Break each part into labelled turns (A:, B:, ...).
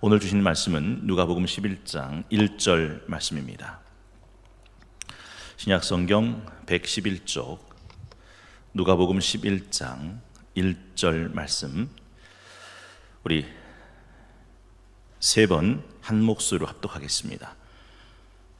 A: 오늘 주신 말씀은 누가복음 11장 1절 말씀입니다. 신약성경 111쪽 누가복음 11장 1절 말씀, 우리 세 번 한 목소리로 합독하겠습니다.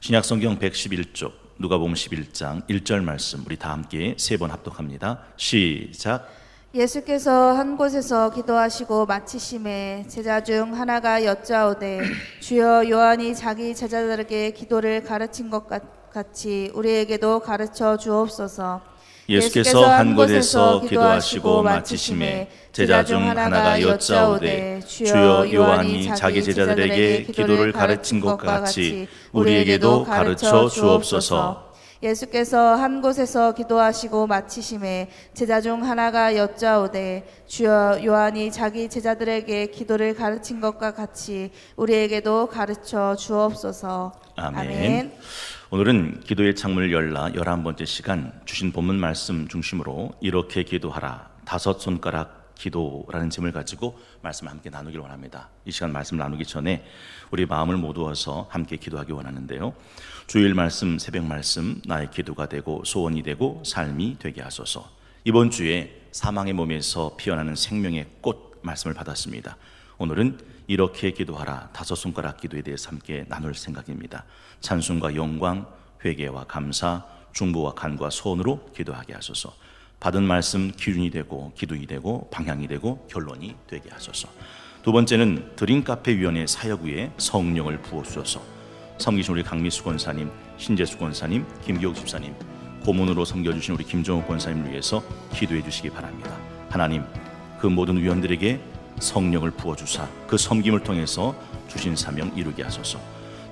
A: 신약성경 111쪽 누가복음 11장 1절 말씀, 우리 다 함께 세 번 합독합니다. 시작.
B: 예수께서 한 곳에서 기도하시고 마치심에 제자 중 하나가 여짜오되 주여, 요한이 자기 제자들에게 기도를 가르친 것 같이 우리에게도 가르쳐 주옵소서.
A: 예수께서 한 곳에서 기도하시고 마치심에 제자 중 하나가 여짜오되 주여, 요한이 자기 제자들에게 기도를 가르친 것 같이 우리에게도 가르쳐 주옵소서.
B: 예수께서 한 곳에서 기도하시고 마치심에 제자 중 하나가 여짜오되 주여, 요한이 자기 제자들에게 기도를 가르친 것과 같이 우리에게도 가르쳐 주옵소서.
A: 아멘. 오늘은 기도의 창문을 열라 11번째 시간, 주신 본문 말씀 중심으로 이렇게 기도하라, 다섯 손가락 기도라는 제목을 가지고 말씀을 함께 나누길 원합니다. 이 시간 말씀 나누기 전에 우리 마음을 모두어서 함께 기도하기 원하는데요, 주일 말씀, 새벽 말씀, 나의 기도가 되고 소원이 되고 삶이 되게 하소서. 이번 주에 사망의 몸에서 피어나는 생명의 꽃 말씀을 받았습니다. 오늘은 이렇게 기도하라, 다섯 손가락 기도에 대해서 함께 나눌 생각입니다. 찬송과 영광, 회개와 감사, 중보와 간구와 소원으로 기도하게 하소서. 받은 말씀 기준이 되고 기둥이 되고 방향이 되고 결론이 되게 하소서. 두 번째는 드림카페위원회 사역 위에 성령을 부어주셔서 섬기신 우리 강미수 권사님, 신재수 권사님, 김기옥 집사님, 고문으로 섬겨주신 우리 김정욱 권사님을 위해서 기도해 주시기 바랍니다. 하나님, 그 모든 위원들에게 성령을 부어주사 그 섬김을 통해서 주신 사명 이루게 하소서.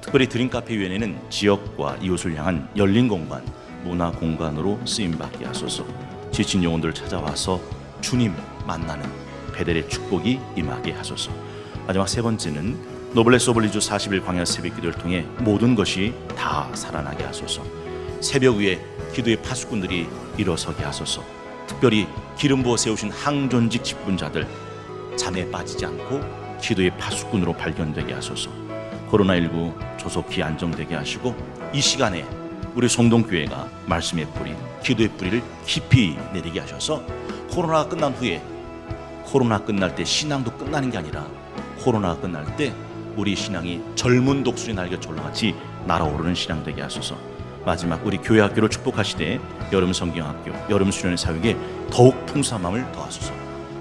A: 특별히 드림카페위원회는 지역과 이웃을 향한 열린 공간, 문화 공간으로 쓰임받게 하소서. 지친 영혼들 찾아와서 주님 만나는 베델의 축복이 임하게 하소서. 마지막 세 번째는 노블레스 오블리주 40일 광야 새벽 기도를 통해 모든 것이 다 살아나게 하소서. 새벽 위에 기도의 파수꾼들이 일어서게 하소서. 특별히 기름 부어 세우신 항존직 직분자들 잠에 빠지지 않고 기도의 파수꾼으로 발견되게 하소서. 코로나19 조속히 안정되게 하시고 이 시간에 우리 송동교회가 말씀의 뿌리, 기도의 뿌리를 깊이 내리게 하셔서 코로나가 끝난 후에, 코로나 끝날 때 신앙도 끝나는 게 아니라 코로나가 끝날 때 우리 신앙이 젊은 독수리 날개처럼 같이 날아오르는 신앙 되게 하소서. 마지막 우리 교회 학교를 축복하시되 여름 성경학교, 여름 수련 사역에 더욱 풍성함을 더하소서.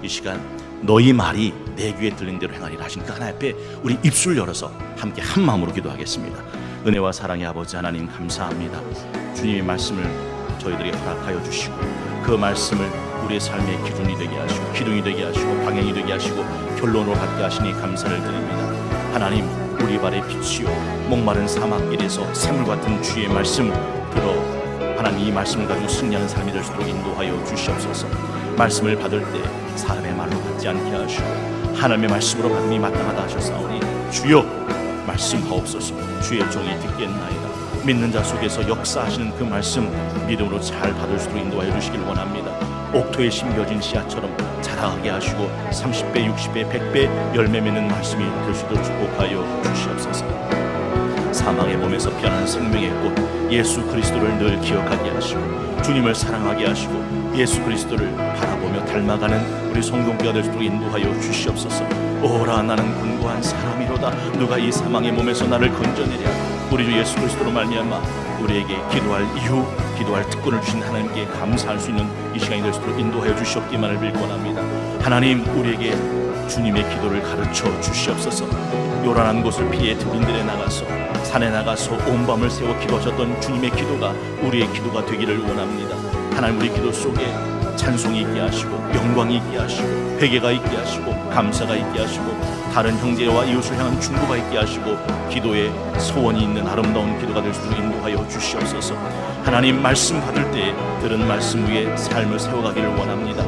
A: 이 시간 너희 말이 내 귀에 들린 대로 행하리라 하신 그 하나님 앞에 우리 입술 열어서 함께 한 마음으로 기도하겠습니다. 은혜와 사랑의 아버지 하나님, 감사합니다. 주님의 말씀을 저희들에게 허락하여 주시고 그 말씀을 우리의 삶의 기준이 되게 하시고 기둥이 되게 하시고 방향이 되게 하시고 결론으로 갖게 하시니 감사를 드립니다. 하나님, 우리 발의 빛이요 목마른 사막길에서 샘물 같은 주의 말씀 들어 하나님 이 말씀을 가지고 승리하는 삶이 될 수 있도록 인도하여 주시옵소서. 말씀을 받을 때 사람의 말로 받지 않게 하시고 하나님의 말씀으로 받음이 마땅하다 하셨사오니 주여 말씀하옵소서. 주의 종이 듣겠나이다. 믿는 자 속에서 역사하시는 그 말씀 믿음으로 잘 받을 수 있도록 인도하여 주시길 원합니다. 옥토에 심겨진 씨앗처럼 자라게 하시고 30배, 60배, 100배 열매 맺는 말씀이 될 수 있도록 축복하여 주시옵소서. 사망의 몸에서 피어난 생명의 꽃 예수 그리스도를 늘 기억하게 하시고 주님을 사랑하게 하시고 예수 그리스도를 바라보며 닮아가는 우리 성동교가 될 수 있도록 인도하여 주시옵소서. 오라, 나는 곤고한 사람이로다. 누가 이 사망의 몸에서 나를 건져내랴. 우리 주 예수 그리스도로 말미암아 우리에게 기도할 이유, 기도할 특권을 주신 하나님께 감사할 수 있는 이 시간이 될 수 있도록 인도하여 주시옵기만을 빌곤합니다. 하나님, 우리에게 주님의 기도를 가르쳐 주시옵소서. 요란한 곳을 피해 들인들에 나가서 산에 나가서 온 밤을 새워 기도하셨던 주님의 기도가 우리의 기도가 되기를 원합니다. 하나님, 우리 기도 속에 찬송이 있게 하시고 영광이 있게 하시고 회개가 있게 하시고 감사가 있게 하시고 다른 형제와 이웃을 향한 중보가 있게 하시고 기도에 소원이 있는 아름다운 기도가 될 수 있도록 인도하여 주시옵소서. 하나님, 말씀 받을 때 들은 말씀 위에 삶을 세워가기를 원합니다.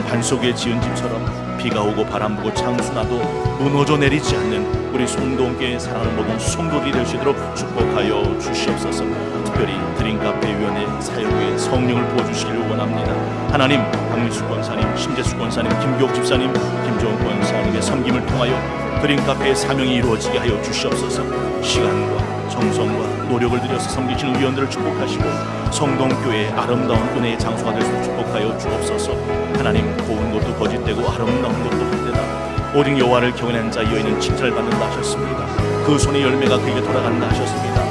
A: 반석 위에 지은 집처럼 비가 오고 바람 부고 창수나도 무너져 내리지 않는 우리 송동교회 사랑하는 모든 성도들이 될 수 있도록 축복하여 주시옵소서. 특별히 드림카페위원회 사역에 성령을 부어주시기를 원합니다. 하나님, 박민수 권사님, 심재수 권사님, 김교욱 집사님, 김종훈 권사님의 섬김을 통하여 드림카페의 사명이 이루어지게 하여 주시옵소서. 시간과 정성과 노력을 들여서 섬기시는 위원들을 축복하시고 성동교회의 아름다운 은혜의 장소가 될 수 있도록 축복하여 주옵소서. 하나님, 고운 것도 거짓되고 아름다운 것도 헛되다. 오직 여호와를 경외하는 자 여인은 칭찬을 받는다 하셨습니다. 그 손의 열매가 그에게 돌아간다 하셨습니다.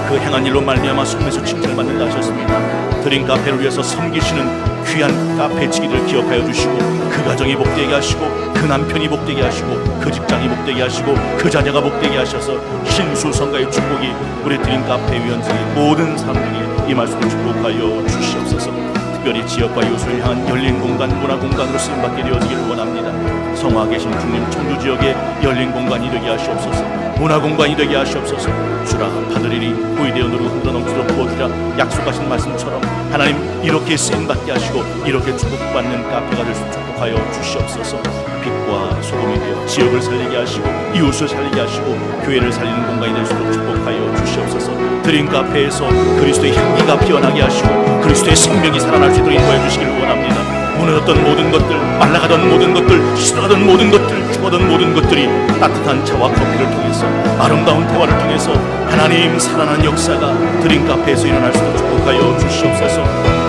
A: 그 행한 일로 말미암아 손에서 칭찬을 받는다 하셨습니다. 드림카페를 위해서 섬기시는 귀한 카페지기를 기억하여 주시고 그 가정이 복되게 하시고 그 남편이 복되게 하시고 그 직장이 복되게 하시고 그 자녀가 복되게 하셔서 신수성가의 축복이 우리 드림카페 위원들이 모든 사람들이 임할 수 있도록 축복하여 주시옵소서. 특별히 지역과 이웃을 향한 열린 공간, 문화 공간으로 쓰임받게 되어지기를 원합니다. 성화 계신 중림 청주 지역에 열린 공간이 되게 하시옵소서. 문화 공간이 되게 하시옵소서. 주라 파들이리 보이되어 누르고 흔들어 넘치도록 부어주라 약속하신 말씀처럼 하나님 이렇게 쓰임받게 하시고 이렇게 축복받는 카페가 될 수 있도록 축복하여 주시옵소서. 빛과 소금이 되어 지역을 살리게 하시고 이웃을 살리게 하시고 교회를 살리는 공간이 될 수 있도록 축복하여 주시옵소서. 드림카페에서 그리스도의 향기가 피어나게 하시고 그리스도의 생명이 살아날 수 있도록 인도해 주시기를 원합니다. 무너졌던 모든 것들, 말라가던 모든 것들, 시들어가던 모든 것들, 죽어던 모든 것들이 따뜻한 차와 커피를 통해서 아름다운 대화를 통해서 하나님 살아난 역사가 드림카페에서 일어날 수 있도록 축복하여 주시옵소서.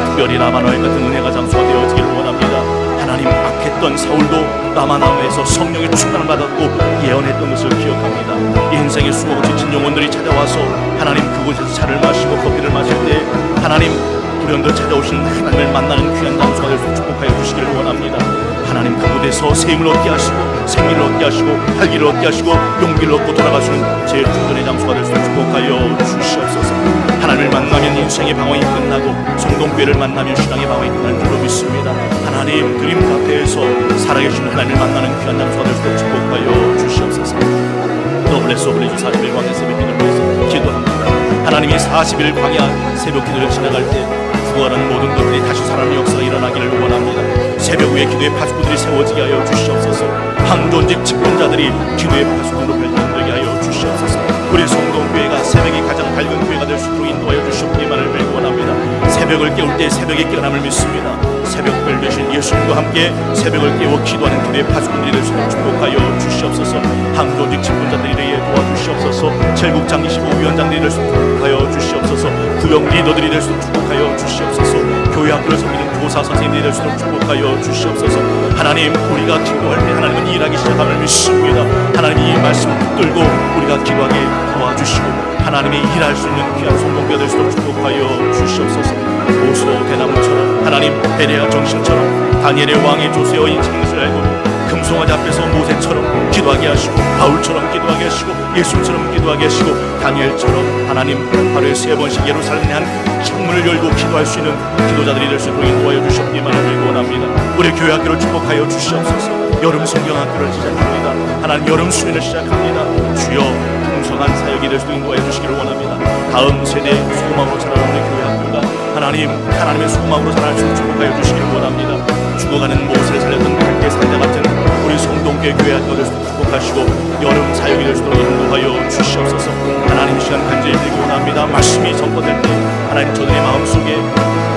A: 특별히 라마노엘 같은 은혜가 장소가 되어지기를 원합니다. 하나님, 악했던 사울도 라마나움에서 성령의 충만을 받았고 예언했던 것을 기억합니다. 인생의 수고고 지친 영혼들이 찾아와서 하나님 그곳에서 차를 마시고 커피를 마실 때 하나님 불현듯 찾아오시는 하나님을 만나는 귀한 장소가 될 수 있도록 축복하여 주시기를 원합니다. 하나님 그곳에서 새 힘을 얻게 하시고 생기를 얻게 하시고 활기를 얻게 하시고 용기를 얻고 돌아가시는 제 충전의 장소가 될 수 있도록 축복하여 주시옵소서. 하나님을 만나면 인생의 방황이 끝나고 성동교회를 만나면 신앙의 방황이 끝나는 줄로 믿습니다. 하나님 드림카페에서 살아계신 하나님을 만나는 귀한 장소가 될 수 있도록 축복하여 주시옵소서. 더블레스 오블리주 40일 광야 새벽 기도를 위해서 기도합니다. 하나님이 40일 광야 새벽 기도를 지나갈 때 구하는 모든 것들이 다시 살아나는 역사가 일어나기를 원합니다. 새벽 후에 기도의 파수꾼들이 세워지게 하여 주시옵소서. 항존직 집권자들이 기도의 파수꾼으로 변경되게 하여 주시옵소서. 우리 성동교회가 새벽이 가장 밝은 교회가 될 수 있도록 인도하여 주시옵기만을 빌고 원합니다. 새벽을 깨울 때 새벽의 깨어남을 믿습니다. 새벽별 되신 예수님과 함께 새벽을 깨워 기도하는 기도의 파수꾼들이 될 수 있도록 축복하여 주시옵소서. 항존직 집권자들이 되게 도와주시옵소서. jel국장 25위원장들이 될 수 있도록 축복하여 주시옵소서. 구역 리더들이 될 수 있도록 축복하여 주시옵소서. 교회 학교를 섬기는 교사 선생님들이 될 수 있도록 축복하여 주시옵소서. 하나님 우리가 기도할 때 하나님은 일하기 시작함을 믿습니다. 하나님 이 말씀을 붙들고 우리가 기도하게 도와주시고 하나님이 일할 수 있는 귀한 성공가 될 수 있도록 축복하여 주시옵소서. 오스로 대나무처럼 하나님 베레아 정신처럼 다니엘의 왕의 조세어인 창것을 알고 금송아지 앞에서 모세처럼 기도하게 하시고 바울처럼 기도하게 하시고 예수처럼 기도하게 하시고 다니엘처럼 하나님 하루에 3번씩 예루살렘에 한 창문을 열고 기도할 수 있는 기도자들이 될 수 있도록 인도하여 주시옵기만을 빌고 원합니다. 우리 교회 학교를 축복하여 주시옵소서. 여름 성경학교를 시작합니다. 하나님 여름 수련을 시작합니다. 주여 풍성한 사역이 될 수 있도록 인도하여 주시기를 원합니다. 다음 세대 소망으로 자라는 우리 교회 학교가 하나님의 소망으로 자랄 수 있도록 축복하여 주시기를 원합니다. 죽어가는 모세를 살렸던 갈대 산자 같은 우리 성동교회 교회 학교를 축복하시고 여름 사역이 될 수 있도록 인도하여 주시옵소서. 하나님 시간 간절히 빌기 원합니다. 말씀이 선포될 때 하나님 저들의 마음속에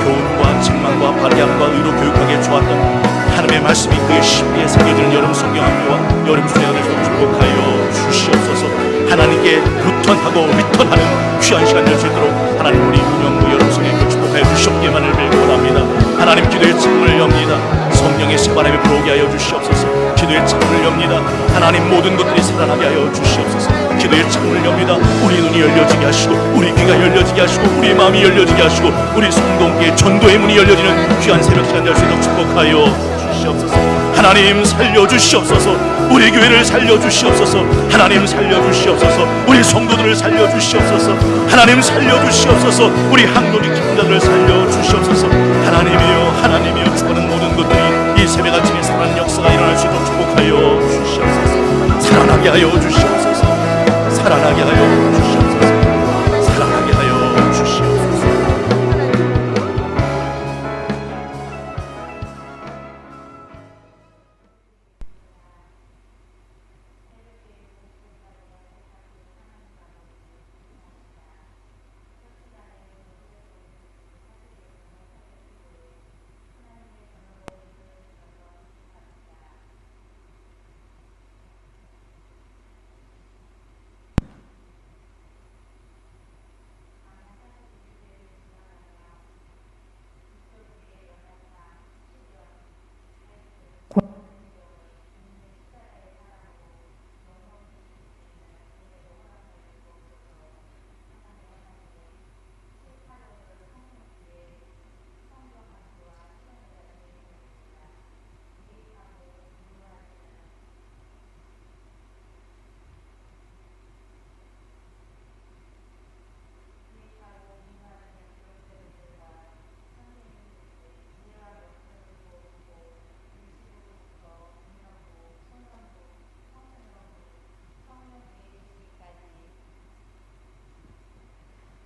A: 교훈과 책망과 발양과 의로 교육하게 좋았던 하나님의 말씀이 그의 심리에 새겨지는 여름 성경학교와 여름 수련을 될 수 있도록 축복하여 주시옵소서. 하나님께 루턴하고 리턴하는 귀한 시간 될 수 있도록 하나님 우리 운영부 여름 성경학교 축복하여 주시옵기만을 빌고 원합니다. 하나님 기도의 창문을 엽니다. 성령의 새바람이 불어오게 하여 주시옵소서. 기도의 창문을 엽니다. 하나님 모든 것들이 살아나게 하여 주시옵소서. 기도의 창문을 엽니다. 우리 눈이 열려지게 하시고 우리 귀가 열려지게 하시고 우리 마음이 열려지게 하시고 우리 성동교의 전도의 문이 열려지는 귀한 새벽 시간 될 수 있도록 축복하여 주시옵소서. 하나님 살려주시옵소서. 우리 교회를 살려주시옵소서. 하나님 살려주시옵소서. 우리 성도들을 살려주시옵소서. 하나님 살려주시옵소서. 우리 항노직 집권자들을 살려주시옵소서. 하나님이여 죽어는 모든 것들이 이 새벽 아침에 살아나는 역사가 일어날 수 있도록 축복하여 주시옵소서. 살아나게 하여 주시옵소서. 살아나게 하여 주시옵소서. 살아나게 하여 주시옵소서.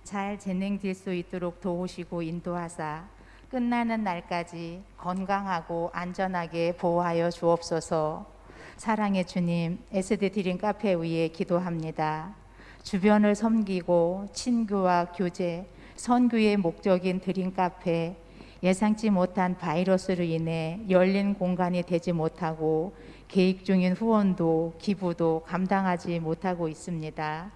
C: 잘 진행될 수 있도록 도우시고 인도하사 끝나는 날까지 건강하고 안전하게 보호하여 주옵소서. 사랑의 주님, SD 드림 카페 위에 기도합니다. 주변을 섬기고 친교와 교제, 선교의 목적인 드림 카페, 예상치 못한 바이러스로 인해 열린 공간이 되지 못하고 계획 중인 후원도 기부도 감당하지 못하고 있습니다.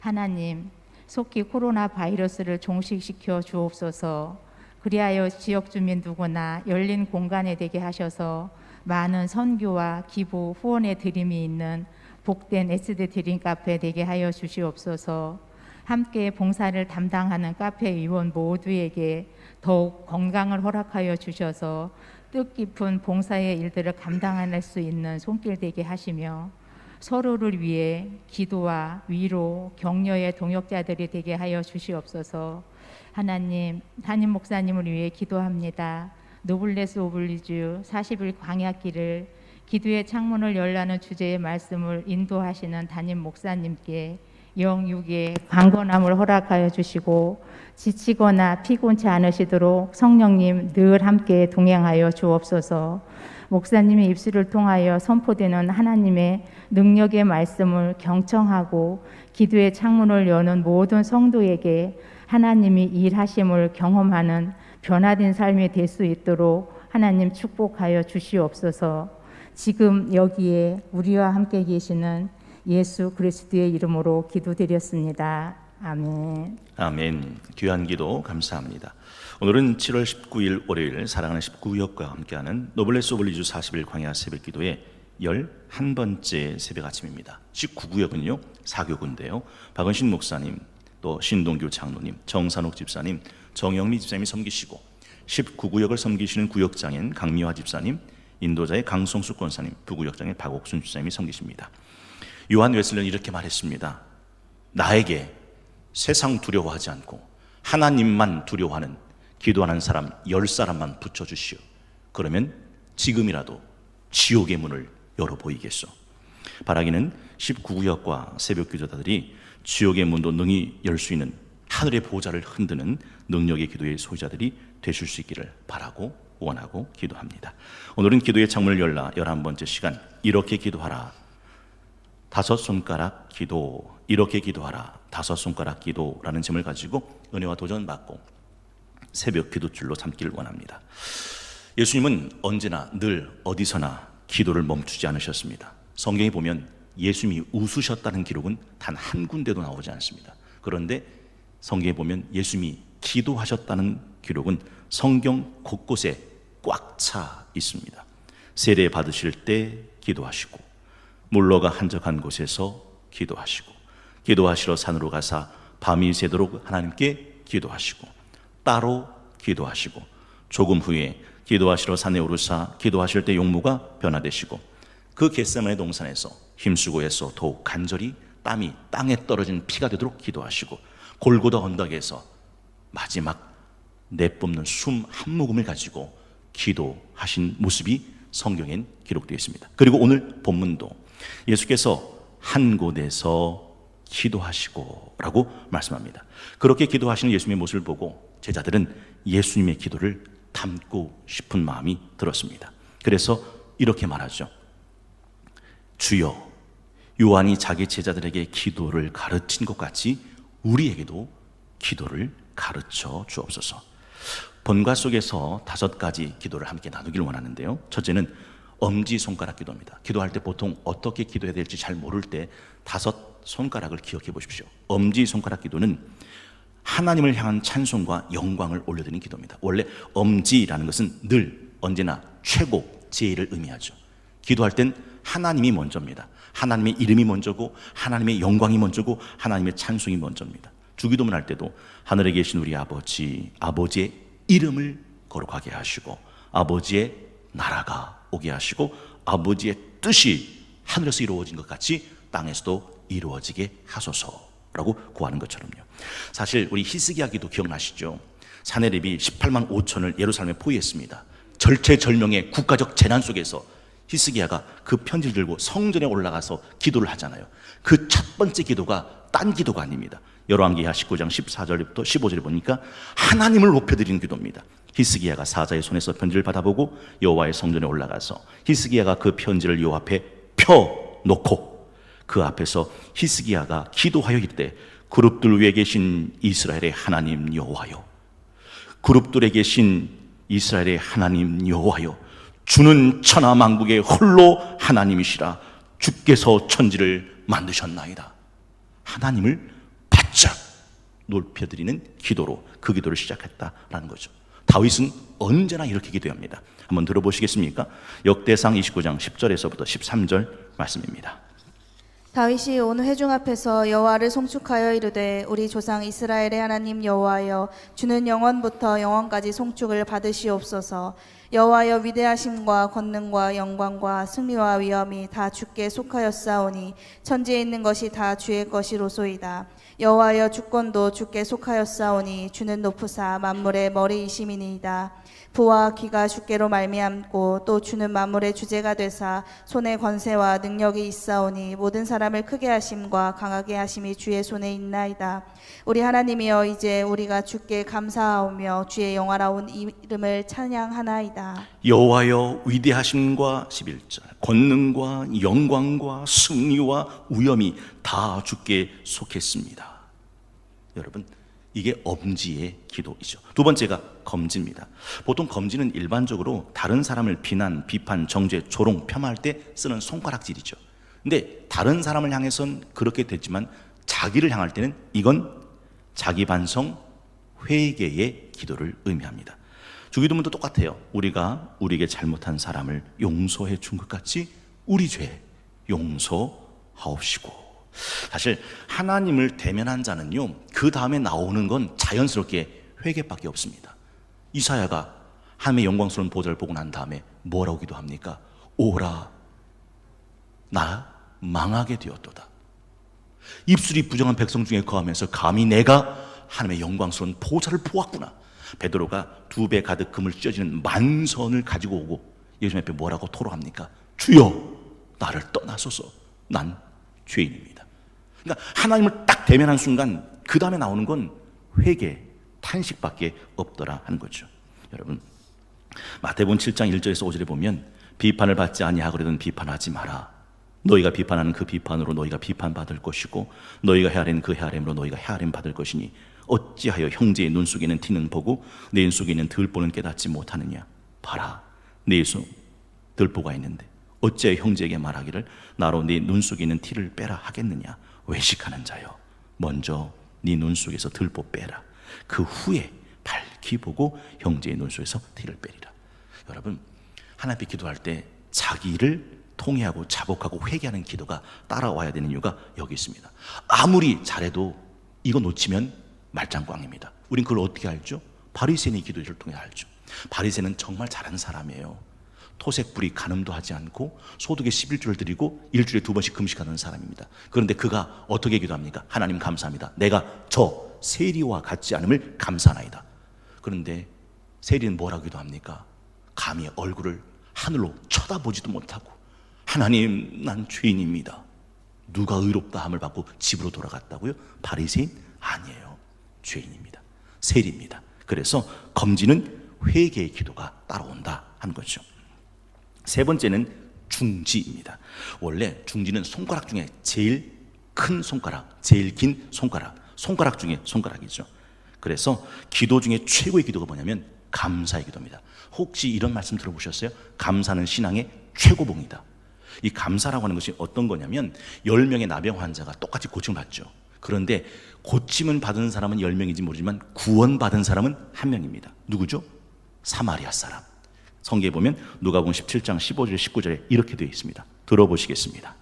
C: 하나님, 속히 코로나 바이러스를 종식시켜 주옵소서. 그리하여 지역 주민 누구나 열린 공간에 되게 하셔서 많은 선교와 기부, 후원의 드림이 있는 복된 SD 드림 카페 되게 하여 주시옵소서. 함께 봉사를 담당하는 카페 위원 모두에게 더욱 건강을 허락하여 주셔서 뜻깊은 봉사의 일들을 감당할 수 있는 손길 되게 하시며 서로를 위해 기도와 위로, 격려의 동역자들이 되게 하여 주시옵소서. 하나님, 담임 목사님을 위해 기도합니다. 노블레스 오블리주 40일 광야길을 기도의 창문을 열라는 주제의 말씀을 인도하시는 담임 목사님께 영육의 강건함을 허락하여 주시고 지치거나 피곤치 않으시도록 성령님 늘 함께 동행하여 주옵소서. 목사님의 입술을 통하여 선포되는 하나님의 능력의 말씀을 경청하고 기도의 창문을 여는 모든 성도에게 하나님이 일하심을 경험하는 변화된 삶이 될 수 있도록 하나님 축복하여 주시옵소서. 지금 여기에 우리와 함께 계시는 예수 그리스도의 이름으로 기도드렸습니다. 아멘.
A: 아멘. 귀한 기도 감사합니다. 오늘은 7월 19일 월요일 사랑하는 19구역과 함께하는 노블레스 오블리주 40일 광야 새벽 기도의 11번째 새벽 아침입니다. 19구역은요 사교구인데요, 박은신 목사님, 또 신동규 장로님, 정산옥 집사님, 정영미 집사님이 섬기시고 19구역을 섬기시는 구역장인 강미화 집사님, 인도자의 강성수 권사님, 부구역장의 박옥순 집사님이 섬기십니다. 요한 웨슬리는 이렇게 말했습니다. 나에게 세상 두려워하지 않고 하나님만 두려워하는 기도하는 사람 10사람만 붙여주시오. 그러면 지금이라도 지옥의 문을 열어 보이겠소. 바라기는 19구역과 새벽 기도자들이 지옥의 문도 능히 열 수 있는 하늘의 보좌를 흔드는 능력의 기도의 소유자들이 되실 수 있기를 바라고 원하고 기도합니다. 오늘은 기도의 창문을 열라 11번째 시간, 이렇게 기도하라 5손가락 기도, 이렇게 기도하라 5손가락 기도라는 제목을 가지고 은혜와 도전 받고 새벽 기도줄로 삼기를 원합니다. 예수님은 언제나 늘 어디서나 기도를 멈추지 않으셨습니다. 성경에 보면 예수님이 웃으셨다는 기록은 단 한 군데도 나오지 않습니다. 그런데 성경에 보면 예수님이 기도하셨다는 기록은 성경 곳곳에 꽉 차 있습니다. 세례 받으실 때 기도하시고, 물러가 한적한 곳에서 기도하시고, 기도하시러 산으로 가사 밤이 새도록 하나님께 기도하시고, 따로 기도하시고, 조금 후에 기도하시러 산에 오르사 기도하실 때 용모가 변화되시고, 그 겟세마네 동산에서 힘쓰고 애써 더욱 간절히 땀이 땅에 떨어진 피가 되도록 기도하시고, 골고다 언덕에서 마지막 내뿜는 숨 한 모금을 가지고 기도하신 모습이 성경엔 기록되어 있습니다. 그리고 오늘 본문도 예수께서 한 곳에서 기도하시고 라고 말씀합니다. 그렇게 기도하시는 예수님의 모습을 보고 제자들은 예수님의 기도를 담고 싶은 마음이 들었습니다. 그래서 이렇게 말하죠. 주여, 요한이 자기 제자들에게 기도를 가르친 것 같이 우리에게도 기도를 가르쳐 주옵소서. 본과 속에서 5가지 기도를 함께 나누기를 원하는데요, 첫째는 엄지손가락 기도입니다. 기도할 때 보통 어떻게 기도해야 될지 잘 모를 때 5손가락을 기억해 보십시오. 엄지손가락 기도는 하나님을 향한 찬송과 영광을 올려드리는 기도입니다. 원래 엄지라는 것은 늘 언제나 최고, 제일을 의미하죠. 기도할 땐 하나님이 먼저입니다. 하나님의 이름이 먼저고, 하나님의 영광이 먼저고, 하나님의 찬송이 먼저입니다. 주기도문 할 때도 하늘에 계신 우리 아버지, 아버지의 이름을 거룩하게 하시고, 아버지의 나라가 오게 하시고, 아버지의 뜻이 하늘에서 이루어진 것 같이 땅에서도 이루어지게 하소서라고 구하는 것처럼요. 사실 우리 히스기야 기도 기억나시죠? 사내립이 18만 5천을 예루살렘에 포위했습니다. 절체절명의 국가적 재난 속에서 히스기야가 그 편지를 들고 성전에 올라가서 기도를 하잖아요. 그 첫 번째 기도가 딴 기도가 아닙니다. 열왕기하 19장 14절부터 15절에 보니까 하나님을 높여드리는 기도입니다. 히스기야가 사자의 손에서 편지를 받아보고 여호와의 성전에 올라가서 히스기야가 그 편지를 여호와 앞에 펴놓고 그 앞에서 히스기야가 기도하여 이르되 그룹들 위에 계신 이스라엘의 하나님 여호와여, 그룹들에 계신 이스라엘의 하나님 여호와여, 주는 천하 만국의 홀로 하나님이시라. 주께서 천지를 만드셨나이다. 하나님을 바짝 높여드리는 기도로 그 기도를 시작했다라는 거죠. 다윗은 언제나 이렇게 기도합니다. 한번 들어보시겠습니까? 역대상 29장 10절에서부터 13절 말씀입니다.
B: 다윗이 온 회중 앞에서 여호와를 송축하여 이르되 우리 조상 이스라엘의 하나님 여호와여, 주는 영원부터 영원까지 송축을 받으시옵소서. 여호와여, 위대하심과 권능과 영광과 승리와 위엄이 다 주께 속하였사오니 천지에 있는 것이 다 주의 것이로소이다. 여호와여, 주권도 주께 속하였사오니 주는 높으사 만물의 머리이심이니이다. 부와 기가 주께로 말미암고 또 주는 만물의 주제가 되사 손에 권세와 능력이 있사오니 모든 사람을 크게 하심과 강하게 하심이 주의 손에 있나이다. 우리 하나님이여, 이제 우리가 주께 감사하오며 주의 영화로운 이름을 찬양하나이다.
A: 여호와여, 위대하심과 11절 권능과 영광과 승리와 위엄이 다 주께 속했습니다. 여러분, 이게 엄지의 기도이죠. 두 번째가 검지입니다. 보통 검지는 일반적으로 다른 사람을 비난, 비판, 정죄, 조롱, 폄하할 때 쓰는 손가락질이죠. 근데 다른 사람을 향해선 그렇게 됐지만 자기를 향할 때는 이건 자기 반성, 회개의 기도를 의미합니다. 주기도문도 똑같아요. 우리가 우리에게 잘못한 사람을 용서해 준 것 같이 우리 죄 용서하옵시고. 사실 하나님을 대면한 자는요, 그 다음에 나오는 건 자연스럽게 회개밖에 없습니다. 이사야가 하나님의 영광스러운 보좌를 보고 난 다음에 뭐라고 기도합니까? 오라, 나 망하게 되었도다. 입술이 부정한 백성 중에 거하면서 감히 내가 하나님의 영광스러운 보좌를 보았구나. 베드로가 2배 가득 금을 찢어지는 만선을 가지고 오고 예수님 앞에 뭐라고 토로합니까? 주여, 나를 떠나소서, 난 죄인입니다. 그러니까 하나님을 딱 대면한 순간 그 다음에 나오는 건 회개, 탄식밖에 없더라 하는 거죠. 여러분, 마태복음 7장 1절에서 5절에 보면 비판을 받지 아니하거든 비판하지 마라. 너희가 비판하는 그 비판으로 너희가 비판받을 것이고 너희가 헤아리는 그 헤아림으로 너희가 헤아림 받을 것이니 어찌하여 형제의 눈 속에 있는 티는 보고 내 눈 속에 있는 들보는 깨닫지 못하느냐. 봐라, 내 손 들보가 있는데 어찌하여 형제에게 말하기를 나로 네 눈 속에 있는 티를 빼라 하겠느냐. 외식하는 자여, 먼저 네 눈 속에서 들보 빼라. 그 후에 밝히 보고 형제의 눈 속에서 티를 빼리라. 여러분, 하나님 앞에 기도할 때 자기를 통회하고 자복하고 회개하는 기도가 따라와야 되는 이유가 여기 있습니다. 아무리 잘해도 이거 놓치면 말짱꽝입니다. 우린 그걸 어떻게 알죠? 바리새인의 기도를 통해 알죠. 바리새인은 정말 잘하는 사람이에요. 토색불이 간음도 하지 않고 소득의 11조를 드리고 일주일에 2번씩 금식하는 사람입니다. 그런데 그가 어떻게 기도합니까? 하나님 감사합니다. 내가 저 세리와 같지 않음을 감사하나이다. 그런데 세리는 뭐라고 기도합니까? 감히 얼굴을 하늘로 쳐다보지도 못하고 하나님, 난 죄인입니다. 누가 의롭다 함을 받고 집으로 돌아갔다고요? 바리새인? 아니에요. 죄인입니다. 세리입니다. 그래서 검지는 회개의 기도가 따라온다 하는 거죠. 세 번째는 중지입니다. 원래 중지는 손가락 중에 제일 큰 손가락, 제일 긴 손가락, 손가락 중에 손가락이죠. 그래서 기도 중에 최고의 기도가 뭐냐면 감사의 기도입니다. 혹시 이런 말씀 들어보셨어요? 감사는 신앙의 최고봉이다. 이 감사라고 하는 것이 어떤 거냐면 10명의 나병 환자가 똑같이 고침을 받죠. 그런데 고침은 받은 사람은 10명인지 모르지만 구원받은 사람은 1명입니다. 누구죠? 사마리아 사람. 성경에 보면 누가복음 17장 15절 19절에 이렇게 되어 있습니다. 들어보시겠습니다.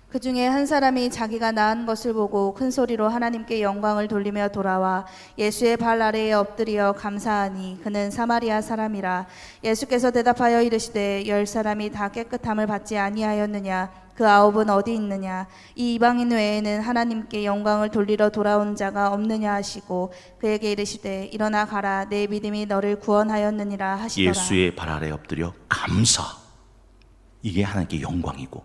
B: 그 중에 한 사람이 자기가 나은 것을 보고 큰 소리로 하나님께 영광을 돌리며 돌아와 예수의 발 아래에 엎드려 감사하니 그는 사마리아 사람이라. 예수께서 대답하여 이르시되 10사람이 다 깨끗함을 받지 아니하였느냐? 그 9은 어디 있느냐? 이 이방인 외에는 하나님께 영광을 돌리러 돌아온 자가 없느냐 하시고 그에게 이르시되 일어나 가라, 내 믿음이 너를 구원하였느니라 하시더라.
A: 예수의 발 아래에 엎드려 감사. 이게 하나님께 영광이고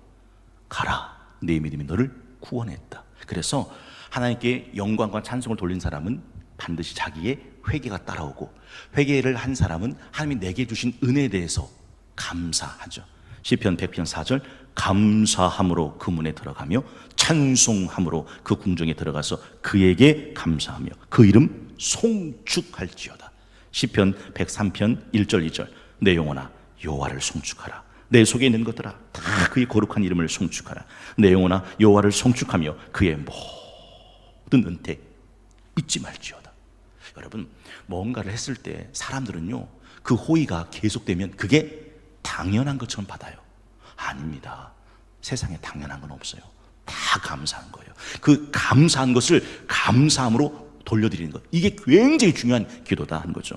A: 가라, 내 믿음이 너를 구원했다. 그래서 하나님께 영광과 찬송을 돌린 사람은 반드시 자기의 회개가 따라오고, 회개를 한 사람은 하나님이 내게 주신 은혜에 대해서 감사하죠. 시편 100편 4절, 감사함으로 그 문에 들어가며 찬송함으로 그 궁정에 들어가서 그에게 감사하며 그 이름 송축할지어다. 시편 103편 1절 2절, 내 영혼아 여호와를 송축하라. 내 속에 있는 것들아 다 그의 거룩한 이름을 송축하라. 내 영혼아 여호와를 송축하며 그의 모든 은혜 잊지 말지어다. 여러분, 뭔가를 했을 때 사람들은요, 그 호의가 계속되면 그게 당연한 것처럼 받아요. 아닙니다. 세상에 당연한 건 없어요. 다 감사한 거예요. 그 감사한 것을 감사함으로 돌려드리는 것, 이게 굉장히 중요한 기도다 하는 거죠.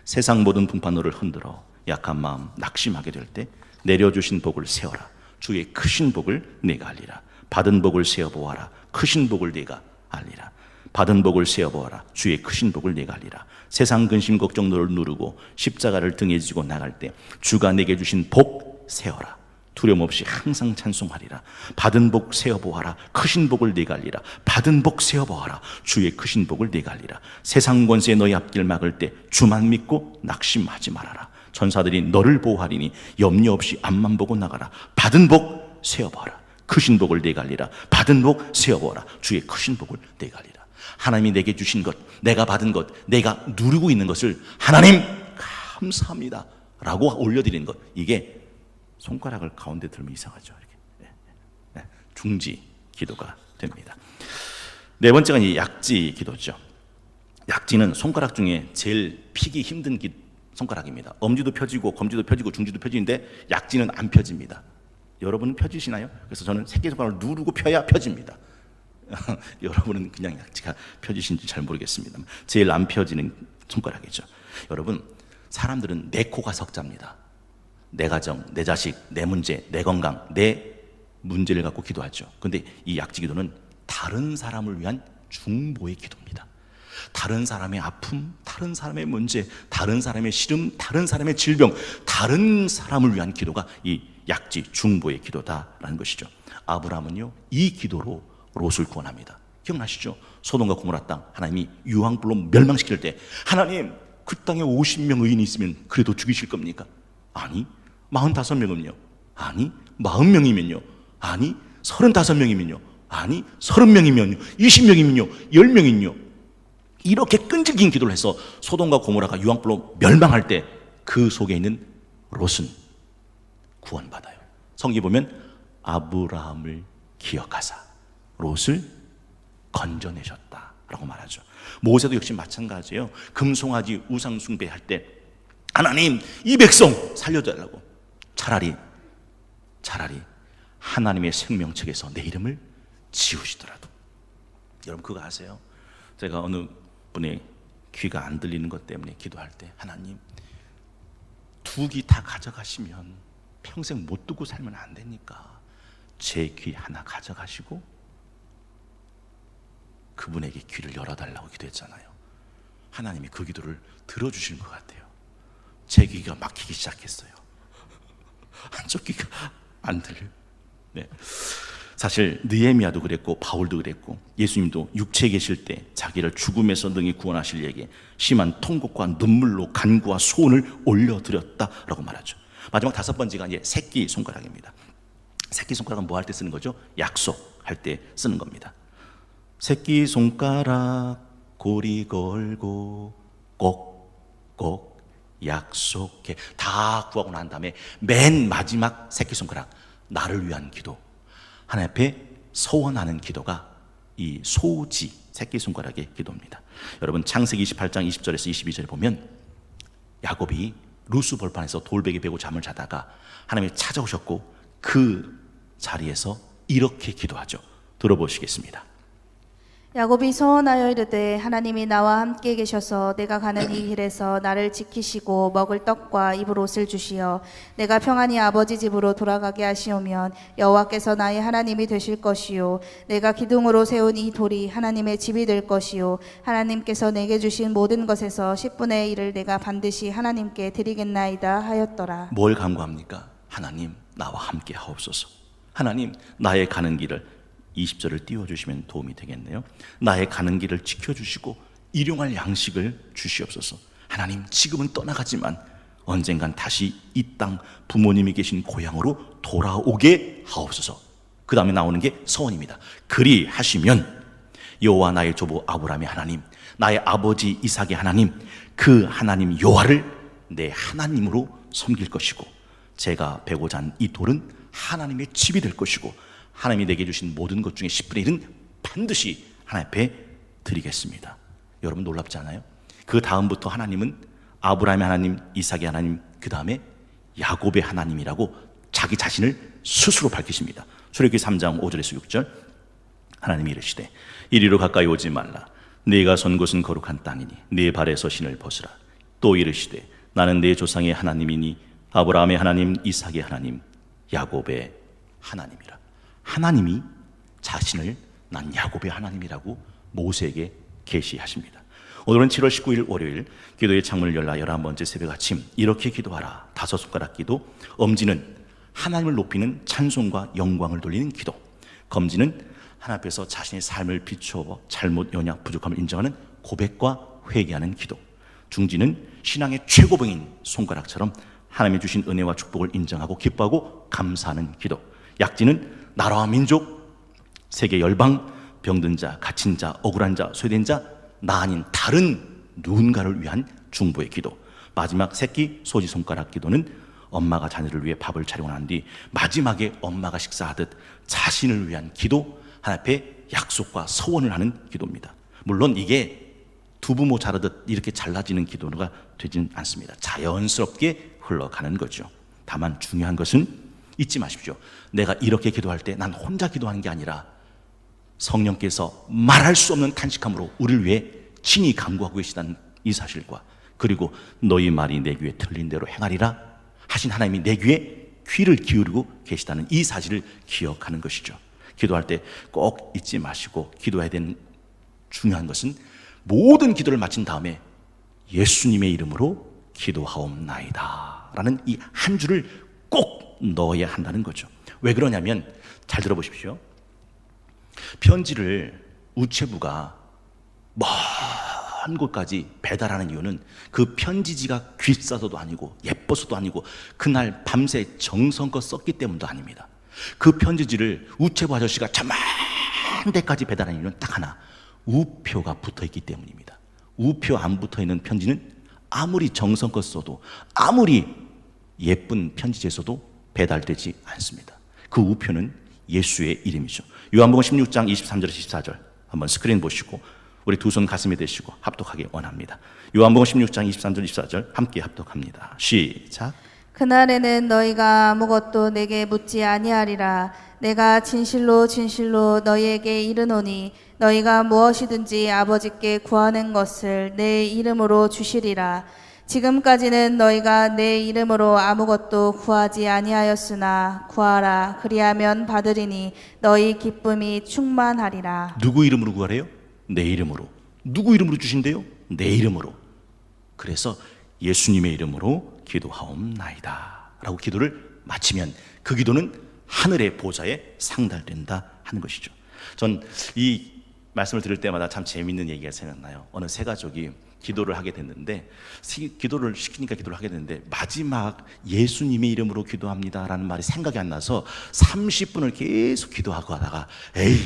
A: 세상 모든 분판노를 흔들어 약한 마음 낙심하게 될 때 내려주신 복을 세어라. 주의 크신 복을 내가 알리라. 받은 복을 세어 보아라. 크신 복을 내가 알리라. 받은 복을 세어 보아라. 주의 크신 복을 내가 알리라. 세상 근심 걱정 너를 누르고 십자가를 등에 지고 나갈 때 주가 내게 주신 복 세어라. 두려움 없이 항상 찬송하리라. 받은 복 세어 보아라. 크신 복을 내가 알리라. 받은 복 세어 보아라. 주의 크신 복을 내가 알리라. 세상 권세 너희 앞길 막을 때 주만 믿고 낙심하지 말아라. 천사들이 너를 보호하리니 염려 없이 앞만 보고 나가라. 받은 복 세어 보아라. 크신 복을 내가 알리라. 받은 복 세어 보아라. 주의 크신 복을 내가 알리라. 하나님이 내게 주신 것, 내가 받은 것, 내가 누리고 있는 것을 하나님 감사합니다 라고 올려드리는 것, 이게 손가락을 가운데 들면 이상하죠. 이렇게. 중지 기도가 됩니다. 네 번째가 이 약지 기도죠. 약지는 손가락 중에 제일 피기 힘든 손가락입니다. 엄지도 펴지고 검지도 펴지고 중지도 펴지는데 약지는 안 펴집니다. 여러분은 펴지시나요? 그래서 저는 새끼손가락을 누르고 펴야 펴집니다. 여러분은 그냥 약지가 펴지신지 잘 모르겠습니다. 제일 안 펴지는 손가락이죠. 여러분, 사람들은 내 코가 석자입니다. 내 가정, 내 자식, 내 문제, 내 건강, 내 문제를 갖고 기도하죠. 그런데 이 약지 기도는 다른 사람을 위한 중보의 기도입니다. 다른 사람의 아픔, 다른 사람의 문제, 다른 사람의 시름, 다른 사람의 질병, 다른 사람을 위한 기도가 이 약지 중보의 기도다라는 것이죠. 아브라함은요, 이 기도로 롯을 구원합니다. 기억나시죠? 소돔과 고모라 땅 하나님이 유황불로 멸망시킬 때 하나님, 그 땅에 50명 의인이 있으면 그래도 죽이실 겁니까? 아니. 45명은요? 아니. 40명이면요? 아니. 35명이면요? 아니. 30명이면요? 20명이면요? 10명이면요? 이렇게 끈질긴 기도를 해서 소돔과 고모라가 유황불로 멸망할 때 그 속에 있는 롯은 구원받아요. 성경에 보면 아브라함을 기억하사 롯을 건져내셨다라고 말하죠. 모세도 역시 마찬가지예요. 금송아지 우상 숭배할 때 하나님, 이 백성 살려달라고 차라리 하나님의 생명책에서 내 이름을 지우시더라도. 여러분, 그거 아세요? 제가 어느 분의 귀가 안 들리는 것 때문에 기도할 때 하나님, 두 귀 다 가져가시면 평생 못 듣고 살면 안 되니까 제 귀 하나 가져가시고 그분에게 귀를 열어달라고 기도했잖아요. 하나님이 그 기도를 들어주신 것 같아요. 제 귀가 막히기 시작했어요. 한쪽 귀가 안 들려요. 네. 사실 느헤미야도 그랬고 바울도 그랬고 예수님도 육체에 계실 때 자기를 죽음에서 능히 구원하실 이에게 심한 통곡과 눈물로 간구와 소원을 올려드렸다라고 말하죠. 마지막 다섯 번째가 이제 새끼 손가락입니다. 새끼 손가락은 뭐 할 때 쓰는 거죠? 약속할 때 쓰는 겁니다. 새끼 손가락 고리 걸고 꼭꼭 약속해. 다 구하고 난 다음에 맨 마지막 새끼 손가락, 나를 위한 기도, 하나님 앞에 서원하는 기도가 이 소지 새끼 손가락의 기도입니다. 여러분, 창세기 28장 20절에서 22절에 보면 야곱이 루스 벌판에서 돌베개 베고 잠을 자다가 하나님이 찾아오셨고 그 자리에서 이렇게 기도하죠. 들어보시겠습니다.
B: 야곱이 서원하여 이르되 하나님이 나와 함께 계셔서 내가 가는 이 길에서 나를 지키시고 먹을 떡과 입을 옷을 주시어 내가 평안히 아버지 집으로 돌아가게 하시오면 여호와께서 나의 하나님이 되실 것이요 내가 기둥으로 세운 이 돌이 하나님의 집이 될 것이요 하나님께서 내게 주신 모든 것에서 10분의 1을 내가 반드시 하나님께 드리겠나이다 하였더라.
A: 뭘 간구합니까? 하나님, 나와 함께 하옵소서. 하나님, 나의 가는 길을 20절을 띄워주시면 도움이 되겠네요. 나의 가는 길을 지켜주시고 일용할 양식을 주시옵소서. 하나님, 지금은 떠나가지만 언젠간 다시 이 땅 부모님이 계신 고향으로 돌아오게 하옵소서. 그 다음에 나오는 게 서원입니다. 그리하시면 여호와 나의 조부 아브라함의 하나님, 나의 아버지 이삭의 하나님, 그 하나님 여호와를 내 하나님으로 섬길 것이고, 제가 베고자 한 이 돌은 하나님의 집이 될 것이고, 하나님이 내게 주신 모든 것 중에 10분의 1은 반드시 하나님 앞에 드리겠습니다. 여러분 놀랍지 않아요? 그 다음부터 하나님은 아브라함의 하나님, 이삭의 하나님, 그 다음에 야곱의 하나님이라고 자기 자신을 스스로 밝히십니다. 출애굽기 3장 5절에서 6절, 하나님이 이르시되 이리로 가까이 오지 말라. 네가 선 곳은 거룩한 땅이니 네 발에서 신을 벗으라. 또 이르시되 나는 네 조상의 하나님이니 아브라함의 하나님, 이삭의 하나님, 야곱의 하나님이라. 하나님이 자신을 난 야곱의 하나님이라고 모세에게 계시하십니다. 오늘은 7월 19일 월요일, 기도의 창문을 열라 11번째 새벽 아침, 이렇게 기도하라 5손가락 기도. 엄지는 하나님을 높이는 찬송과 영광을 돌리는 기도, 검지는 하나님 앞에서 자신의 삶을 비추어 잘못, 연약, 부족함을 인정하는 고백과 회개하는 기도, 중지는 신앙의 최고봉인 손가락처럼 하나님이 주신 은혜와 축복을 인정하고 기뻐하고 감사하는 기도, 약지는 나라와 민족, 세계 열방, 병든 자, 갇힌 자, 억울한 자, 소외된 자, 나 아닌 다른 누군가를 위한 중보의 기도, 마지막 새끼 소지 손가락 기도는 엄마가 자녀를 위해 밥을 차리고 난 뒤 마지막에 엄마가 식사하듯 자신을 위한 기도, 하나님 앞에 약속과 서원을 하는 기도입니다. 물론 이게 두부모 자르듯 이렇게 잘라지는 기도가 되지는 않습니다. 자연스럽게 흘러가는 거죠. 다만 중요한 것은 잊지 마십시오. 내가 이렇게 기도할 때 난 혼자 기도하는 게 아니라 성령께서 말할 수 없는 탄식함으로 우리를 위해 친히 간구하고 계시다는 이 사실과, 그리고 너희 말이 내 귀에 들린 대로 행하리라 하신 하나님이 내 귀에 귀를 기울이고 계시다는 이 사실을 기억하는 것이죠. 기도할 때 꼭 잊지 마시고, 기도해야 되는 중요한 것은 모든 기도를 마친 다음에 예수님의 이름으로 기도하옵나이다 라는 이 한 줄을 꼭 넣어야 한다는 거죠. 왜 그러냐면, 잘 들어보십시오. 편지를 우체부가 먼 곳까지 배달하는 이유는 그 편지지가 비싸서도 아니고 예뻐서도 아니고 그날 밤새 정성껏 썼기 때문도 아닙니다. 그 편지지를 우체부 아저씨가 저 먼 데까지 배달하는 이유는 딱 하나, 우표가 붙어있기 때문입니다. 우표 안 붙어있는 편지는 아무리 정성껏 써도, 아무리 예쁜 편지지에 써도 배달되지 않습니다. 그 우표는 예수의 이름이죠. 요한복음 16장 23절에서 24절 한번 스크린 보시고 우리 두 손 가슴에 대시고 합독하기 원합니다. 요한복음 16장 23절 24절 함께 합독합니다. 시작.
B: 그날에는 너희가 아무것도 내게 묻지 아니하리라. 내가 진실로 진실로 너희에게 이르노니 너희가 무엇이든지 아버지께 구하는 것을 내 이름으로 주시리라. 지금까지는 너희가 내 이름으로 아무것도 구하지 아니하였으나 구하라. 그리하면 받으리니 너희 기쁨이 충만하리라.
A: 누구 이름으로 구하래요? 내 이름으로. 누구 이름으로 주신대요? 내 이름으로. 그래서 예수님의 이름으로 기도하옵나이다 라고 기도를 마치면 그 기도는 하늘의 보좌에 상달된다 하는 것이죠. 전 이 말씀을 들을 때마다 참 재미있는 얘기가 생각나요. 어느 세 가족이 기도를 하게 됐는데, 기도를 시키니까 기도를 하게 됐는데, 마지막 예수님의 이름으로 기도합니다 라는 말이 생각이 안 나서 30분을 계속 기도하고 하다가, 에이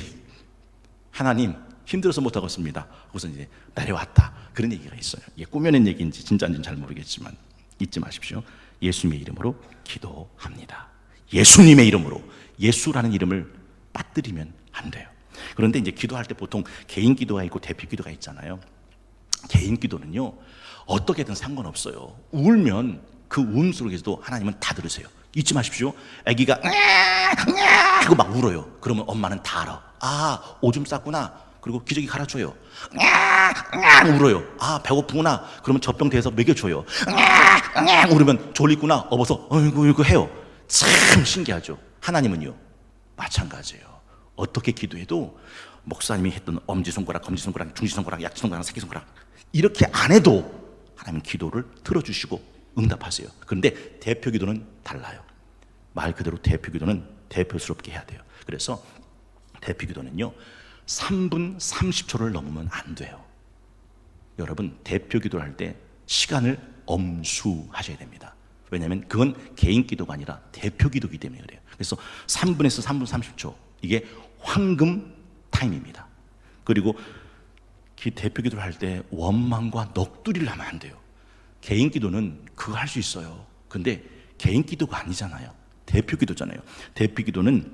A: 하나님 힘들어서 못하겠습니다. 그래서 이제 내려왔다, 그런 얘기가 있어요. 이게 꾸며낸 얘기인지 진짜인지는 잘 모르겠지만 잊지 마십시오. 예수님의 이름으로 기도합니다. 예수님의 이름으로. 예수라는 이름을 빠뜨리면 안 돼요. 그런데 이제 기도할 때 보통 개인 기도가 있고 대표 기도가 있잖아요. 개인 기도는요, 어떻게든 상관없어요. 울면 그 속에서도 하나님은 다 들으세요. 잊지 마십시오. 아기가 하고 막 울어요. 그러면 엄마는 다 알아. 아, 오줌 쌌구나. 그리고 기저귀 갈아줘요. 울어요. 아, 배고프구나. 그러면 젖병 대서 먹여줘요. 울으면 졸리구나. 업어서 어이구 해요. 참 신기하죠. 하나님은요, 마찬가지예요. 어떻게 기도해도 목사님이 했던 엄지손가락, 검지손가락, 중지손가락, 약지손가락, 새끼손가락 이렇게 안 해도 하나님은 기도를 들어주시고 응답하세요. 그런데 대표 기도는 달라요. 말 그대로 대표 기도는 대표스럽게 해야 돼요. 그래서 대표기도는요 3분 30초를 넘으면 안 돼요. 여러분 대표기도를 할 때 시간을 엄수하셔야 됩니다. 왜냐하면 그건 개인 기도가 아니라 대표기도이기 때문에 그래요. 그래서 3분에서 3분 30초 이게 황금 타임입니다. 그리고 대표기도를 할 때 원망과 넋두리를 하면 안 돼요. 개인 기도는 그거 할 수 있어요. 근데 개인 기도가 아니잖아요. 대표 기도잖아요. 대표 기도는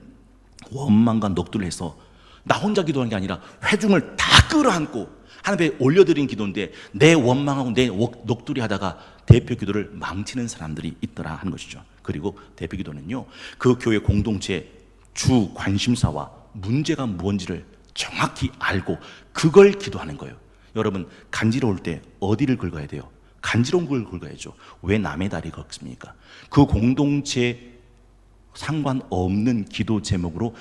A: 원망과 넋두리를 해서 나 혼자 기도하는 게 아니라 회중을 다 끌어안고 하나님께 올려드린 기도인데 내 원망하고 내 넋두리 하다가 대표 기도를 망치는 사람들이 있더라 하는 것이죠. 그리고 대표 기도는요 그 교회 공동체의 주 관심사와 문제가 무엇인지를 정확히 알고 그걸 기도하는 거예요. 여러분 간지러울 때 어디를 긁어야 돼요? 간지러운 걸 긁어야죠. 왜 남의 다리 긁습니까? 그 공동체 상관없는 기도 제목으로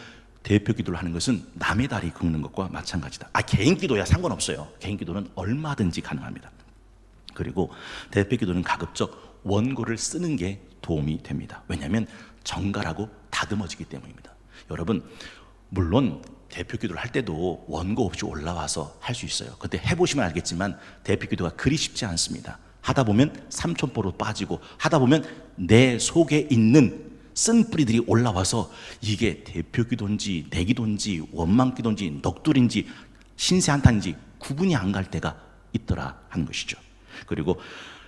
A: 대표 기도를 하는 것은 남의 다리 긁는 것과 마찬가지다. 개인 기도야 상관없어요. 개인 기도는 얼마든지 가능합니다. 그리고 대표 기도는 가급적 원고를 쓰는 게 도움이 됩니다. 왜냐하면 정갈하고 다듬어지기 때문입니다. 여러분 물론 대표 기도를 할 때도 원고 없이 올라와서 할 수 있어요. 근데 해보시면 알겠지만 대표 기도가 그리 쉽지 않습니다. 하다 보면 삼천포로 빠지고 하다 보면 내 속에 있는 쓴뿌리들이 올라와서 이게 대표 기도인지 내 기도인지 원망 기도인지 넋두리인지 신세 한탄인지 구분이 안 갈 때가 있더라 하는 것이죠. 그리고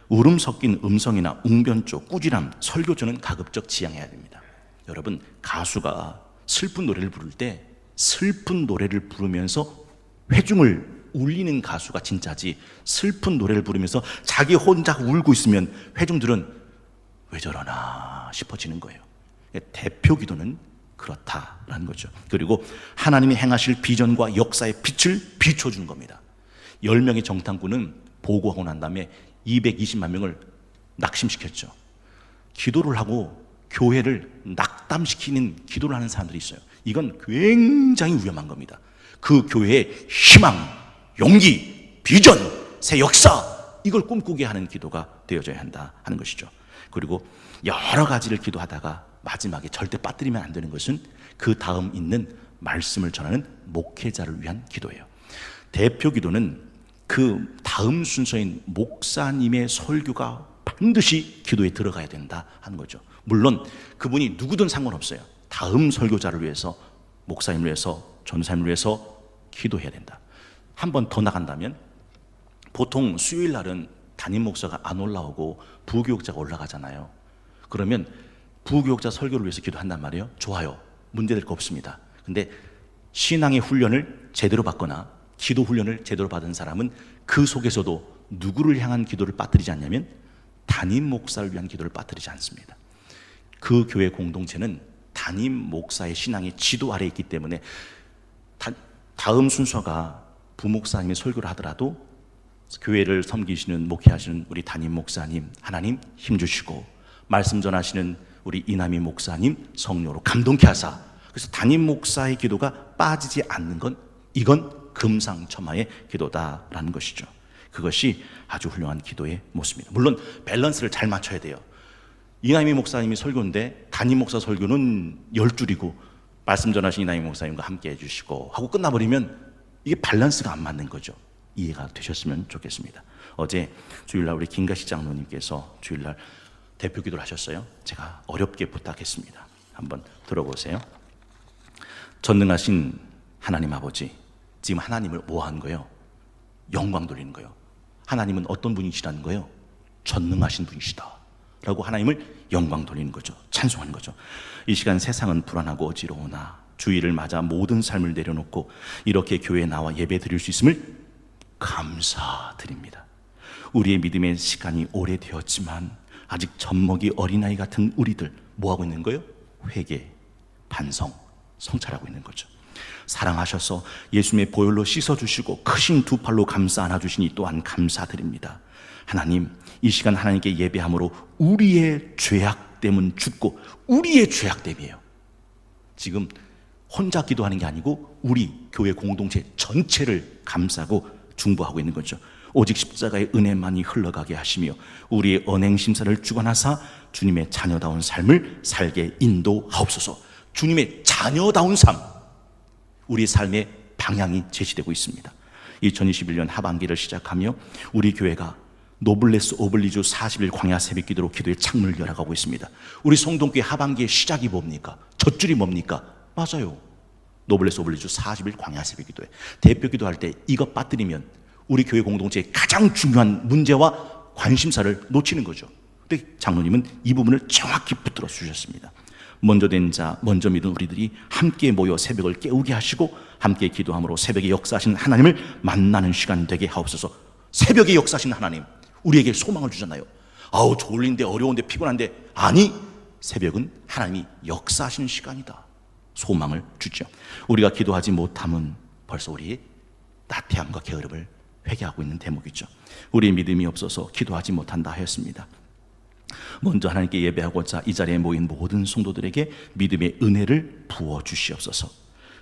A: 울음 섞인 음성이나 웅변조, 꾸지람, 설교조는 가급적 지양해야 됩니다. 여러분 가수가 슬픈 노래를 부를 때 슬픈 노래를 부르면서 회중을 울리는 가수가 진짜지 슬픈 노래를 부르면서 자기 혼자 울고 있으면 회중들은 왜 저러나 싶어지는 거예요. 대표 기도는 그렇다라는 거죠. 그리고 하나님이 행하실 비전과 역사의 빛을 비춰주는 겁니다. 10명의 정탐꾼은 보고하고 난 다음에 220만 명을 낙심시켰죠. 기도를 하고 교회를 낙담시키는 기도를 하는 사람들이 있어요. 이건 굉장히 위험한 겁니다. 그 교회의 희망, 용기, 비전, 새 역사 이걸 꿈꾸게 하는 기도가 되어져야 한다 하는 것이죠. 그리고 여러 가지를 기도하다가 마지막에 절대 빠뜨리면 안 되는 것은 그 다음 있는 말씀을 전하는 목회자를 위한 기도예요. 대표 기도는 그 다음 순서인 목사님의 설교가 반드시 기도에 들어가야 된다 하는 거죠. 물론 그분이 누구든 상관없어요. 다음 설교자를 위해서, 목사님을 위해서, 전사님을 위해서 기도해야 된다. 한 번 더 나간다면 보통 수요일 날은 담임 목사가 안 올라오고 부교육자가 올라가잖아요. 그러면 부교육자 설교를 위해서 기도한단 말이에요. 좋아요. 문제될 거 없습니다. 근데 신앙의 훈련을 제대로 받거나 기도 훈련을 제대로 받은 사람은 그 속에서도 누구를 향한 기도를 빠뜨리지 않냐면 담임 목사를 위한 기도를 빠뜨리지 않습니다. 그 교회 공동체는 담임 목사의 신앙의 지도 아래에 있기 때문에 다음 순서가 부목사님의 설교를 하더라도 교회를 섬기시는 목회하시는 우리 담임 목사님 하나님 힘주시고 말씀 전하시는 우리 이남희 목사님 성령으로 감동케 하사, 그래서 담임 목사의 기도가 빠지지 않는 건 이건 금상첨화의 기도다라는 것이죠. 그것이 아주 훌륭한 기도의 모습입니다. 물론 밸런스를 잘 맞춰야 돼요. 이남희 목사님이 설교인데 담임 목사 설교는 10줄이고 말씀 전하신 이남희 목사님과 함께 해주시고 하고 끝나버리면 이게 밸런스가 안 맞는 거죠. 이해가 되셨으면 좋겠습니다. 어제 주일날 우리 김가시 장로님께서 주일날 대표 기도를 하셨어요. 제가 어렵게 부탁했습니다. 한번 들어보세요. 전능하신 하나님 아버지, 지금 하나님을 뭐 하는 거예요? 영광 돌리는 거예요. 하나님은 어떤 분이시라는 거예요? 전능하신 분이시다 라고 하나님을 영광 돌리는 거죠. 찬송하는 거죠. 이 시간 세상은 불안하고 어지러우나 주일을 맞아 모든 삶을 내려놓고 이렇게 교회에 나와 예배 드릴 수 있음을 감사드립니다. 우리의 믿음의 시간이 오래되었지만 아직 젖먹이 어린아이 같은 우리들 뭐하고 있는 거예요? 회개, 반성, 성찰하고 있는 거죠. 사랑하셔서 예수님의 보혈로 씻어주시고 크신 두 팔로 감싸 안아주시니 또한 감사드립니다. 하나님, 이 시간 하나님께 예배함으로 우리의 죄악됨은 죽고 우리의 죄악됨이에요. 지금 혼자 기도하는 게 아니고 우리 교회 공동체 전체를 감싸고 중보하고 있는 거죠. 오직 십자가의 은혜만이 흘러가게 하시며 우리의 언행 심사를 주관하사 주님의 자녀다운 삶을 살게 인도하옵소서. 주님의 자녀다운 삶, 우리 삶의 방향이 제시되고 있습니다. 2021년 하반기를 시작하며 우리 교회가 노블레스 오블리주 40일 광야 새벽 기도로 기도의 창문을 열어가고 있습니다. 우리 성동교회 하반기의 시작이 뭡니까? 젖줄이 뭡니까? 맞아요. 노블레스 오블리주 40일 광야 새벽 기도에 대표 기도할 때 이거 빠뜨리면 우리 교회 공동체의 가장 중요한 문제와 관심사를 놓치는 거죠. 근데 장로님은 이 부분을 정확히 붙들어 주셨습니다. 먼저 된 자, 먼저 믿은 우리들이 함께 모여 새벽을 깨우게 하시고 함께 기도함으로 새벽에 역사하시는 하나님을 만나는 시간 되게 하옵소서. 새벽에 역사하시는 하나님, 우리에게 소망을 주잖아요. 아우, 졸린데 어려운데 피곤한데, 아니, 새벽은 하나님이 역사하시는 시간이다. 소망을 주죠. 우리가 기도하지 못함은 벌써 우리의 나태함과 게으름을 회개하고 있는 대목이죠. 우리의 믿음이 없어서 기도하지 못한다 하였습니다. 먼저 하나님께 예배하고자 이 자리에 모인 모든 성도들에게 믿음의 은혜를 부어주시옵소서.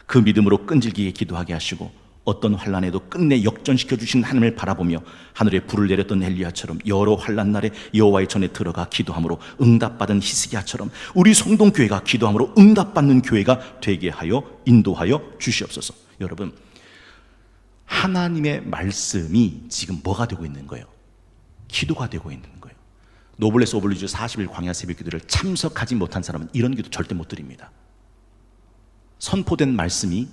A: 그 믿음으로 끈질기게 기도하게 하시고 어떤 환난에도 끝내 역전시켜 주신 하나님을 바라보며 하늘에 불을 내렸던 엘리야처럼 여러 환난 날에 여호와의 전에 들어가 기도함으로 응답받은 히스기야처럼 우리 성동교회가 기도함으로 응답받는 교회가 되게 하여 인도하여 주시옵소서. 여러분, 하나님의 말씀이 지금 뭐가 되고 있는 거예요? 기도가 되고 있는 거예요. 노블레스 오블리주 40일 광야 새벽 기도를 참석하지 못한 사람은 이런 기도 절대 못 드립니다. 선포된 말씀이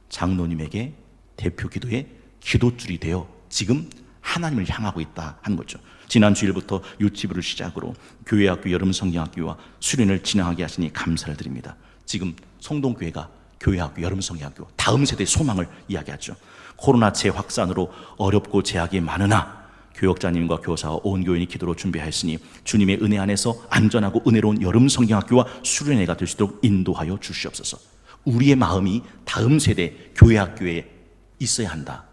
A: 장로님에게 대표 기도의 기도줄이 되어 지금 하나님을 향하고 있다 하는 거죠. 지난 주일부터 유치부를 시작으로 교회학교, 여름성경학교와 수련을 진행하게 하시니 감사를 드립니다. 지금 성동교회가 교회학교, 여름성경학교 다음 세대의 소망을 이야기하죠. 코로나 재확산으로 어렵고 제약이 많으나 교역자님과 교사와 온 교인이 기도로 준비하였으니 주님의 은혜 안에서 안전하고 은혜로운 여름성경학교와 수련회가 될 수 있도록 인도하여 주시옵소서. 우리의 마음이 다음 세대 교회학교에 있어야 한다.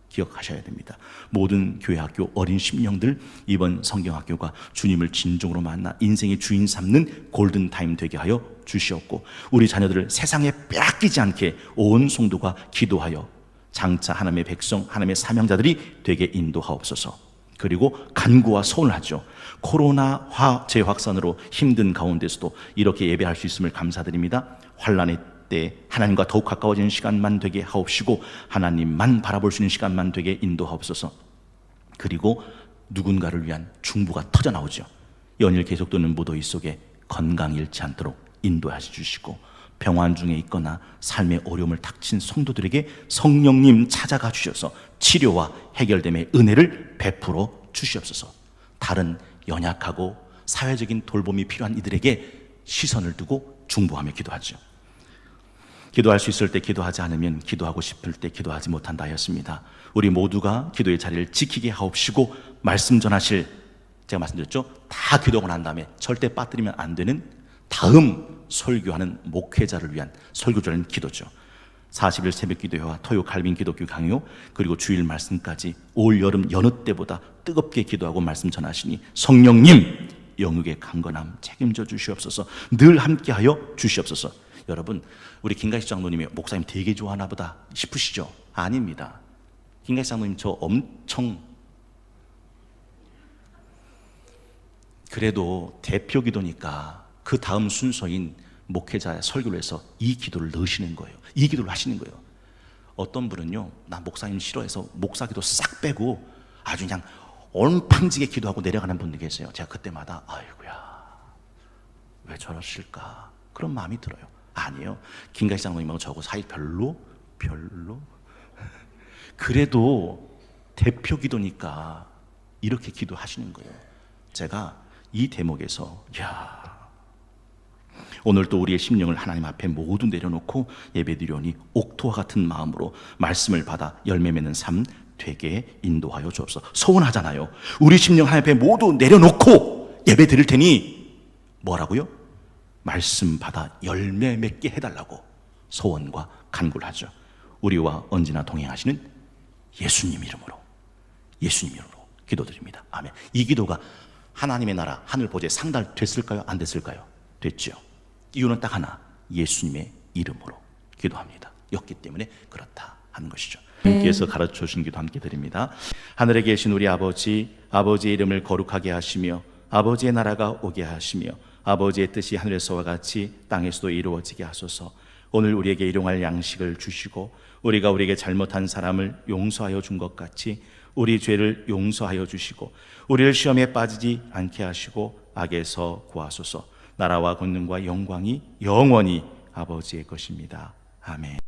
A: 기억하셔야 됩니다. 모든 교회학교 어린 심령들 이번 성경학교가 주님을 진정으로 만나 인생의 주인 삼는 골든타임 되게 하여 주시옵고 우리 자녀들을 세상에 빼앗기지 않게 온 성도가 기도하여 장차 하나님의 백성, 하나님의 사명자들이 되게 인도하옵소서. 그리고 간구와 소원을 하죠. 코로나 재확산으로 힘든 가운데서도 이렇게 예배할 수 있음을 감사드립니다. 환난의 때 하나님과 더욱 가까워지는 시간만 되게 하옵시고 하나님만 바라볼 수 있는 시간만 되게 인도하옵소서. 그리고 누군가를 위한 중보가 터져나오죠. 연일 계속되는 무더위 속에 건강 잃지 않도록 인도하시 주시고 병환 중에 있거나 삶의 어려움을 닥친 성도들에게 성령님 찾아가 주셔서 치료와 해결됨의 은혜를 베풀어 주시옵소서. 다른 연약하고 사회적인 돌봄이 필요한 이들에게 시선을 두고 중보하며 기도하죠. 기도할 수 있을 때 기도하지 않으면 기도하고 싶을 때 기도하지 못한다 하였습니다. 우리 모두가 기도의 자리를 지키게 하옵시고 말씀 전하실, 제가 말씀드렸죠, 다 기도하고 난 다음에 절대 빠뜨리면 안 되는 다음 설교하는 목회자를 위한 설교자는 기도죠. 40일 새벽 기도회와 토요 갈빈 기독교 강요 그리고 주일 말씀까지 올 여름 여느 때보다 뜨겁게 기도하고 말씀 전하시니 성령님 영육의 강건함 책임져 주시옵소서. 늘 함께하여 주시옵소서. 여러분, 우리 김가식 장로님이 목사님 되게 좋아하나 보다 싶으시죠? 아닙니다. 김가식 장로님 저 엄청, 그래도 대표 기도니까 그 다음 순서인 목회자의 설교를 해서 이 기도를 넣으시는 거예요. 이 기도를 하시는 거예요. 어떤 분은요, 나 목사님 싫어해서 목사 기도 싹 빼고 아주 그냥 얼팡지게 기도하고 내려가는 분들 계세요. 제가 그때마다 아이고야 왜 저러실까 그런 마음이 들어요. 아니에요. 김가식 장로님하고 저하고 사이 별로 그래도 대표 기도니까 이렇게 기도하시는 거예요. 제가 이 대목에서 오늘 또 우리의 심령을 하나님 앞에 모두 내려놓고 예배드리오니 옥토와 같은 마음으로 말씀을 받아 열매 맺는 삶 되게 인도하여 주옵소서. 소원하잖아요. 우리 심령 하나님 앞에 모두 내려놓고 예배드릴 테니 뭐라고요? 말씀 받아 열매 맺게 해달라고 소원과 간구를 하죠. 우리와 언제나 동행하시는 예수님 이름으로 기도드립니다. 아멘. 이 기도가 하나님의 나라 하늘 보좌에 상달됐을까요? 안 됐을까요? 됐죠. 이유는 딱 하나, 예수님의 이름으로 기도합니다. 였기 때문에 그렇다 하는 것이죠. 주님께서 가르쳐 주신 기도 함께 드립니다. 하늘에 계신 우리 아버지, 아버지의 이름을 거룩하게 하시며 아버지의 나라가 오게 하시며 아버지의 뜻이 하늘에서와 같이 땅에서도 이루어지게 하소서. 오늘 우리에게 일용할 양식을 주시고 우리가 우리에게 잘못한 사람을 용서하여 준 것 같이 우리 죄를 용서하여 주시고 우리를 시험에 빠지지 않게 하시고 악에서 구하소서. 나라와 권능과 영광이 영원히 아버지의 것입니다. 아멘.